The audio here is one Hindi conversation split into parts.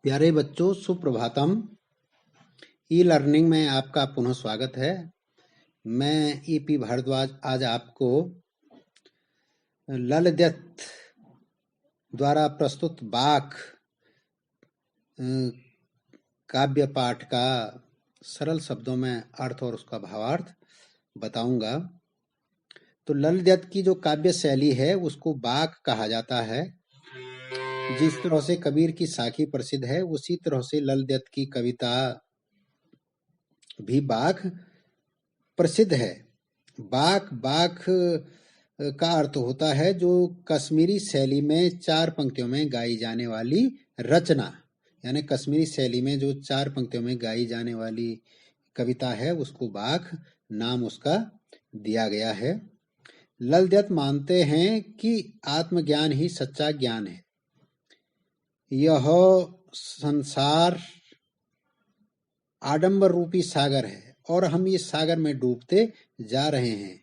प्यारे बच्चों, सुप्रभातम। ई लर्निंग में आपका पुनः स्वागत है। मैं ईपी भारद्वाज आज आपको ललदत्त द्वारा प्रस्तुत बाख काव्य पाठ का सरल शब्दों में अर्थ और उसका भावार्थ बताऊंगा। तो ललदत्त की जो काव्य शैली है उसको बाख कहा जाता है। जिस तरह से कबीर की साखी प्रसिद्ध है, उसी तरह से ललदत्त की कविता भी बाख प्रसिद्ध है। बाख का अर्थ होता है जो कश्मीरी शैली में 4 पंक्तियों में गाई जाने वाली रचना, यानी कश्मीरी शैली में जो 4 पंक्तियों में गाई जाने वाली कविता है उसको बाख नाम उसका दिया गया है। ललदत्त मानते हैं कि आत्मज्ञान ही सच्चा ज्ञान है। यह संसार आडंबर रूपी सागर है और हम इस सागर में डूबते जा रहे हैं।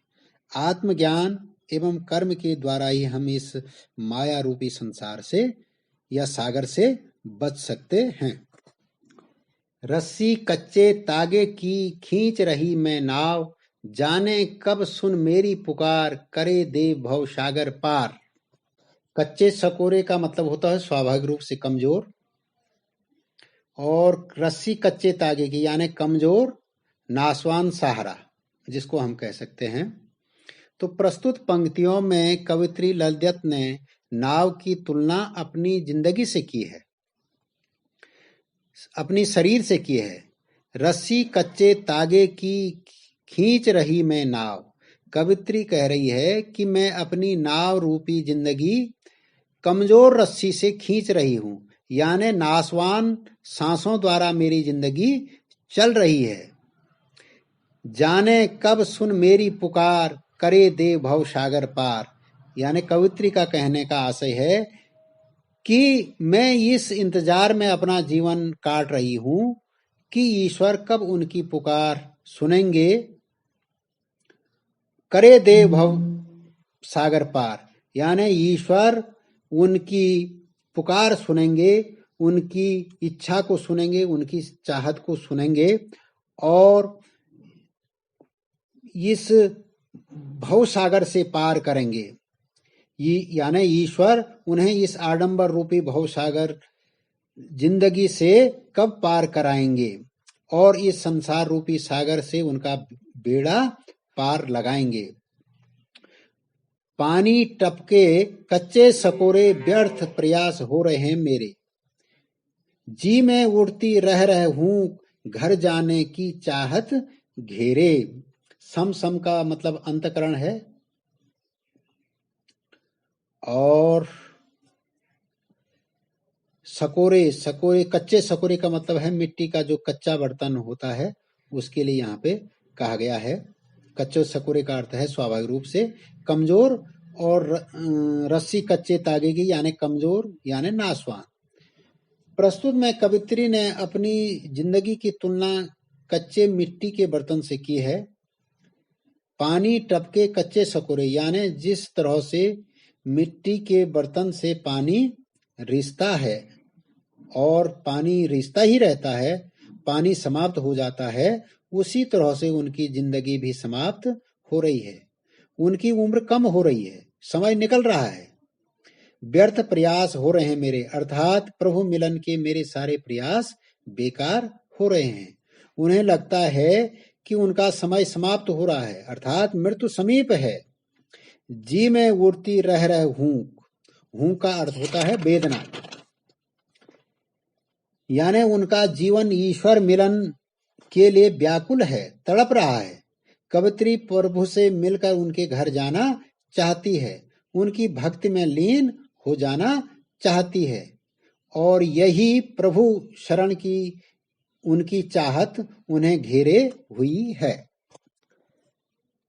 आत्मज्ञान एवं कर्म के द्वारा ही हम इस माया रूपी संसार से या सागर से बच सकते हैं। रस्सी कच्चे तागे की खींच रही मैं नाव, जाने कब सुन मेरी पुकार, करे दे भव सागर पार। कच्चे सकोरे का मतलब होता है स्वाभाविक रूप से कमजोर, और रस्सी कच्चे तागे की यानी कमजोर नासवान सहारा, जिसको हम कह सकते हैं। तो प्रस्तुत पंक्तियों में कवयित्री ललदत्त ने नाव की तुलना अपनी जिंदगी से की है, अपनी शरीर से की है। रस्सी कच्चे तागे की खींच रही मैं नाव, कवयित्री कह रही है कि मैं अपनी नाव रूपी जिंदगी कमजोर रस्सी से खींच रही हूं, यानी नासवान सांसों द्वारा मेरी जिंदगी चल रही है। जाने कब सुन मेरी पुकार, करे दे भव सागर पार, यानी कवयित्री का कहने का आशय है कि मैं इस इंतजार में अपना जीवन काट रही हूं कि ईश्वर कब उनकी पुकार सुनेंगे, करे दे भव सागर पार, यानी ईश्वर उनकी पुकार सुनेंगे, उनकी इच्छा को सुनेंगे, उनकी चाहत को सुनेंगे और इस भव सागर से पार करेंगे। यानी ईश्वर उन्हें इस आडंबर रूपी भव सागर जिंदगी से कब पार कराएंगे और इस संसार रूपी सागर से उनका बेड़ा पार लगाएंगे। पानी टपके कच्चे सकोरे व्यर्थ प्रयास हो रहे हैं मेरे, जी में उड़ती रह हूं घर जाने की चाहत घेरे। सम का मतलब अंतकरण है और सकोरे कच्चे सकोरे का मतलब है मिट्टी का जो कच्चा बर्तन होता है, उसके लिए यहाँ पे कहा गया है। कच्चे सकोरे का अर्थ है स्वाभाविक रूप से कमजोर, और रस्सी कच्चे तागे की यानी कमजोर यानी नासवान। प्रस्तुत में कवयित्री ने अपनी जिंदगी की तुलना कच्चे मिट्टी के बर्तन से की है। पानी टपके कच्चे सकोरे, यानी जिस तरह से मिट्टी के बर्तन से पानी रिसता है और पानी रिसता ही रहता है, पानी समाप्त हो जाता है, उसी तरह से उनकी जिंदगी भी समाप्त हो रही है। उनकी उम्र कम हो रही है, समय निकल रहा है। व्यर्थ प्रयास हो रहे हैं मेरे, अर्थात प्रभु मिलन के मेरे सारे प्रयास बेकार हो रहे हैं। उन्हें लगता है कि उनका समय समाप्त हो रहा है, अर्थात मृत्यु समीप है। जी में उड़ती रह हूं का अर्थ होता है वेदना, यानी उनका जीवन ईश्वर मिलन के लिए व्याकुल है, तड़प रहा है। कवयित्री प्रभु से मिलकर उनके घर जाना चाहती है, उनकी भक्ति में लीन हो जाना चाहती है, और यही प्रभु शरण की उनकी चाहत उन्हें घेरे हुई है।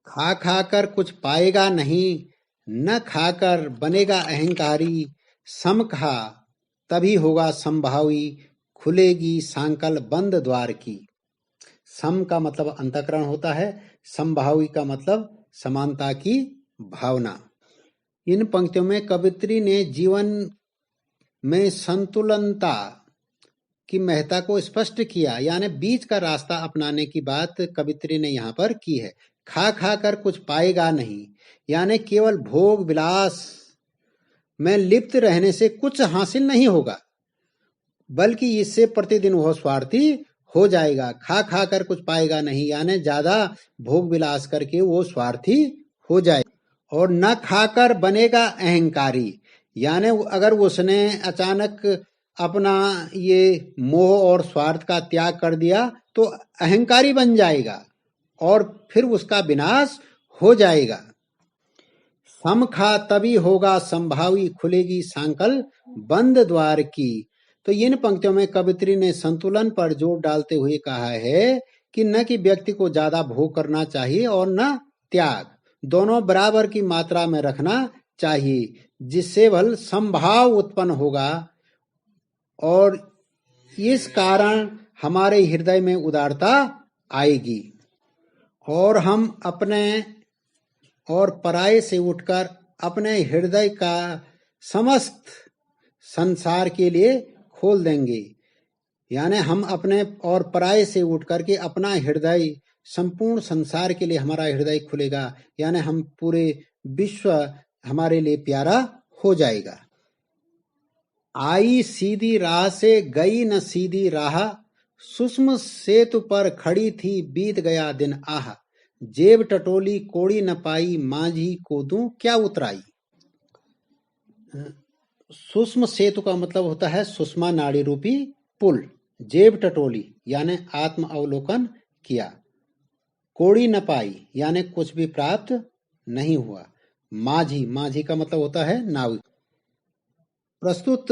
खा खाकर कुछ पाएगा नहीं, न खाकर बनेगा अहंकारी, सम खा तभी होगा संभावी, खुलेगी सांकल बंद द्वार की। सम का मतलब अंतःकरण होता है, संभावी का मतलब समानता की भावना। इन पंक्तियों में कवयित्री ने जीवन में संतुलनता की महत्ता को स्पष्ट किया, यानी बीच का रास्ता अपनाने की बात कवित्री ने यहाँ पर की है। खा खा कर कुछ पाएगा नहीं, यानी केवल भोग विलास में लिप्त रहने से कुछ हासिल नहीं होगा, बल्कि इससे प्रतिदिन वह स्वार्थी हो जाएगा। खा खा कर कुछ पाएगा नहीं, यानी ज्यादा भोग विलास करके वो स्वार्थी हो जाएगा। और न खाकर बनेगा अहंकारी, यानी अगर उसने अचानक अपना ये मोह और स्वार्थ का त्याग कर दिया तो अहंकारी बन जाएगा और फिर उसका विनाश हो जाएगा। सम खा तभी होगा संभावी, खुलेगी सांकल बंद द्वार की। तो इन पंक्तियों में कवित्री ने संतुलन पर जोर डालते हुए कहा है कि न कि व्यक्ति को ज्यादा भोग करना चाहिए और न त्याग, दोनों बराबर की मात्रा में रखना चाहिए, जिससे बल संभाव उत्पन्न होगा और इस कारण हमारे हृदय में उदारता आएगी और हम अपने और पराये से उठकर अपने हृदय का समस्त संसार के लिए खोल देंगे। यानी हम अपने और पराये से उठकर के अपना हृदय संपूर्ण संसार के लिए हमारा हृदय खुलेगा, यानी हम पूरे विश्व हमारे लिए प्यारा हो जाएगा। आई सीधी राह से गई न सीधी राह, सूक्ष्म सेतु पर खड़ी थी बीत गया दिन आह, जेब टटोली कोड़ी न पाई माझी को दूं क्या उतराई। सूक्ष्म सेतु का मतलब होता है सुषमा नाड़ी रूपी पुल। जेब टटोली यानी आत्म अवलोकन किया। कोड़ी न पाई यानी कुछ भी प्राप्त नहीं हुआ। माझी, माझी का मतलब होता है नाविक। प्रस्तुत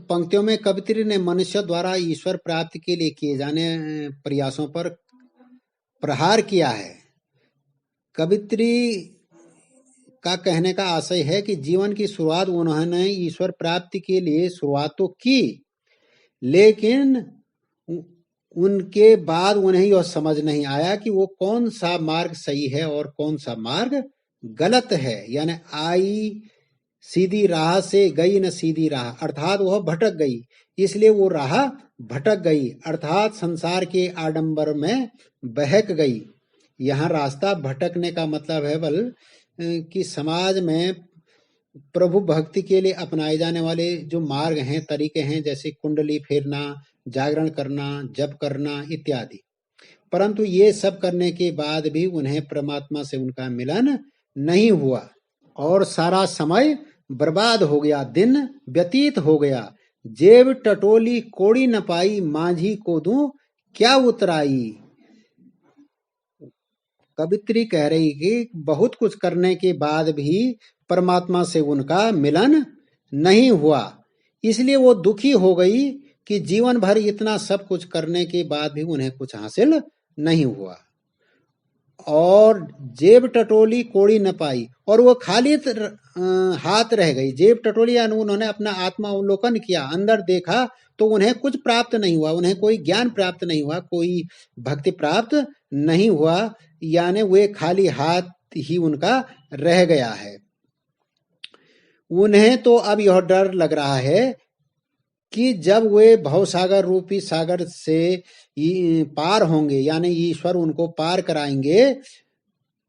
पंक्तियों में कवित्री ने मनुष्य द्वारा ईश्वर प्राप्ति के लिए किए जाने प्रयासों पर प्रहार किया है। कवित्री का कहने का आशय है कि जीवन की शुरुआत उन्होंने ईश्वर प्राप्ति के लिए शुरुआत तो की, लेकिन उनके बाद उन्हें यह समझ नहीं आया कि वो कौन सा मार्ग सही है और कौन सा मार्ग गलत है। यानी आई सीधी राह से गई न सीधी राह, अर्थात वह भटक गई, इसलिए वो राह भटक गई, अर्थात संसार के आडंबर में बहक गई। यहाँ रास्ता भटकने का मतलब है बल कि समाज में प्रभु भक्ति के लिए अपनाए जाने वाले जो मार्ग हैं, तरीके हैं, जैसे कुंडली फेरना, जागरण करना, जप करना इत्यादि, परंतु ये सब करने के बाद भी उन्हें परमात्मा से उनका मिलन नहीं हुआ और सारा समय बर्बाद हो गया, दिन व्यतीत हो गया। जेब टटोली कोड़ी न पाई माझी को दूं क्या उतराई। कवित्री कह रही कि बहुत कुछ करने के बाद भी परमात्मा से उनका मिलन नहीं हुआ, इसलिए वो दुखी हो गई कि जीवन भर इतना सब कुछ करने के बाद भी उन्हें कुछ हासिल नहीं हुआ। और जेब टटोली कोड़ी न पाई, और वो खाली हाथ रह गई। जेब टटोली यानी उन्होंने अपना आत्मा अवलोकन किया, अंदर देखा तो उन्हें कुछ प्राप्त नहीं हुआ, उन्हें कोई ज्ञान प्राप्त नहीं हुआ, कोई भक्ति प्राप्त नहीं हुआ, यानी वे खाली हाथ ही उनका रह गया है। उन्हें तो अब यह डर लग रहा है कि जब वे भवसागर रूपी सागर से पार होंगे, यानी ईश्वर उनको पार कराएंगे,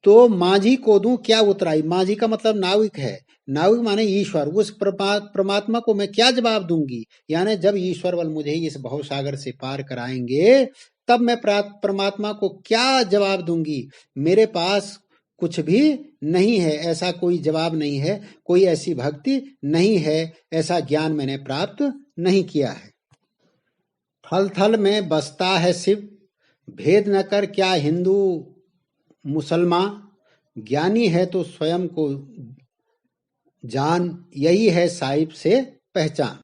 तो माझी को दूं क्या उतराई। माझी का मतलब नाविक है, नाविक माने ईश्वर, उस परमात्मा को मैं क्या जवाब दूंगी। यानी जब ईश्वर बल मुझे इस भवसागर से पार कराएंगे तब मैं परमात्मा को क्या जवाब दूंगी। मेरे पास कुछ भी नहीं है, ऐसा कोई जवाब नहीं है, कोई ऐसी भक्ति नहीं है, ऐसा ज्ञान मैंने प्राप्त नहीं किया है। थल थल में बसता है शिव, भेद न कर क्या हिंदू मुसलमान, ज्ञानी है तो स्वयं को जान, यही है साहिब से पहचान।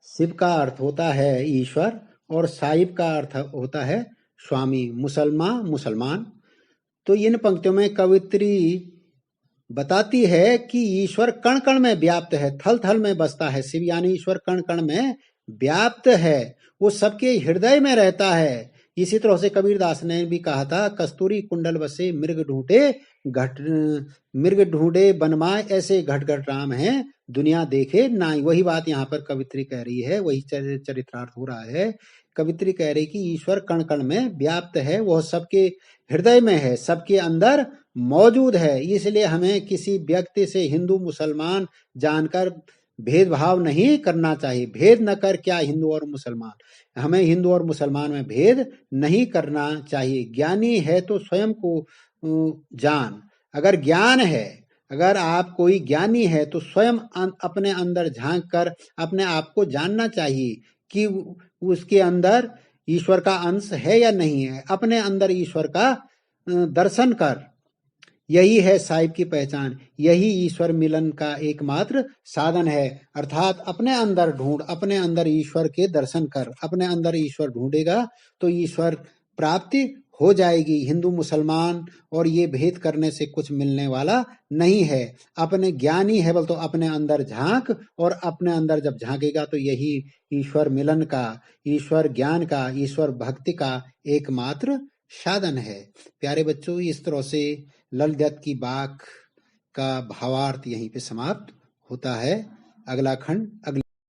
शिव का अर्थ होता है ईश्वर और साहिब का अर्थ होता है स्वामी, मुसलमान। तो इन पंक्तियों में कवित्री बताती है कि ईश्वर कण कण में व्याप्त है। थल थल में बसता है शिव, यानी ईश्वर कण कण में व्याप्त है, वो सबके हृदय में रहता है। इसी तरह से कबीरदास ने भी कहा था, कस्तूरी कुंडल बसे मृग ढूंढे घट मृग ढूंढे बनमाय, ऐसे घट घट राम हैं दुनिया देखे नाई। वही बात यहाँ पर कवित्री कह रही है, वही चरित्रार्थ हो रहा है। कवित्री कह रही कि ईश्वर कण कण में व्याप्त है, वह सबके हृदय में है, सबके अंदर मौजूद है। इसलिए हमें किसी व्यक्ति से हिंदू मुसलमान जानकर भेदभाव नहीं करना चाहिए। भेद न कर क्या हिंदू और मुसलमान, हमें हिंदू और मुसलमान में भेद नहीं करना चाहिए। ज्ञानी है तो स्वयं को जान। अगर ज्ञान है, अगर आप कोई ज्ञानी है तो स्वयं अपने अंदर झांक कर अपने आप को जानना चाहिए कि उसके अंदर ईश्वर का अंश है या नहीं है। अपने अंदर ईश्वर का दर्शन कर, यही है साहिब की पहचान, यही ईश्वर मिलन का एकमात्र साधन है। अर्थात अपने अंदर ढूंढ, अपने अंदर ईश्वर के दर्शन कर। अपने अंदर ईश्वर ढूंढेगा तो ईश्वर प्राप्ति हो जाएगी। हिंदू मुसलमान और ये भेद करने से कुछ मिलने वाला नहीं है। अपने ज्ञानी है बोल तो अपने अंदर झांक, और अपने अंदर जब झांकेगा तो यही ईश्वर मिलन का, ईश्वर ज्ञान का, ईश्वर भक्ति का एकमात्र साधन है। प्यारे बच्चों, इस तरह से लल दत्त की बात का भावार्थ यहीं पे समाप्त होता है। अगला खंड अगले